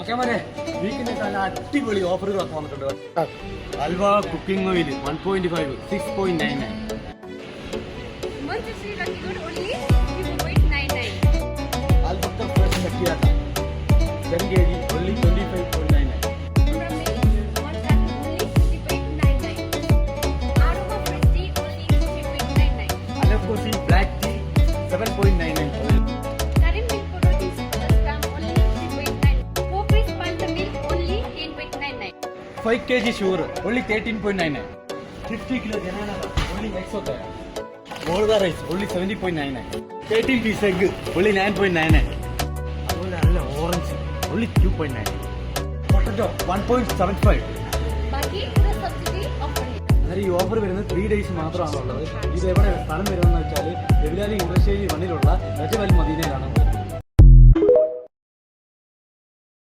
മച്ചാമനെ വീക്കിന്റെ നല്ല അടിപൊളി ഓഫറുകളൊക്കെ വന്നിട്ടുണ്ട്. Halwa cooking oil 1.5 6.99. Albatta fresh Sakyata 10 kg only 25.99. Alakosi black tea 7.99. 5 kg sugar only 13.99. 50 kg banana only 100. Morga rice only 70.99. 13 piece egg only 9.99. അതുപോലെ നല്ല orange only 2.99. Potato 1.75. അന്നേരം ഈ offer വരുന്നത് 3 days മാത്രമാണുള്ളത്. ഇത് എവിടെ സ്ഥലം വരുന്നതെന്ന് വെച്ചാൽ എവിലാലി ഇൻഡസ്ട്രിയൽ 1 രജവൽ മദീനയിലാണ്.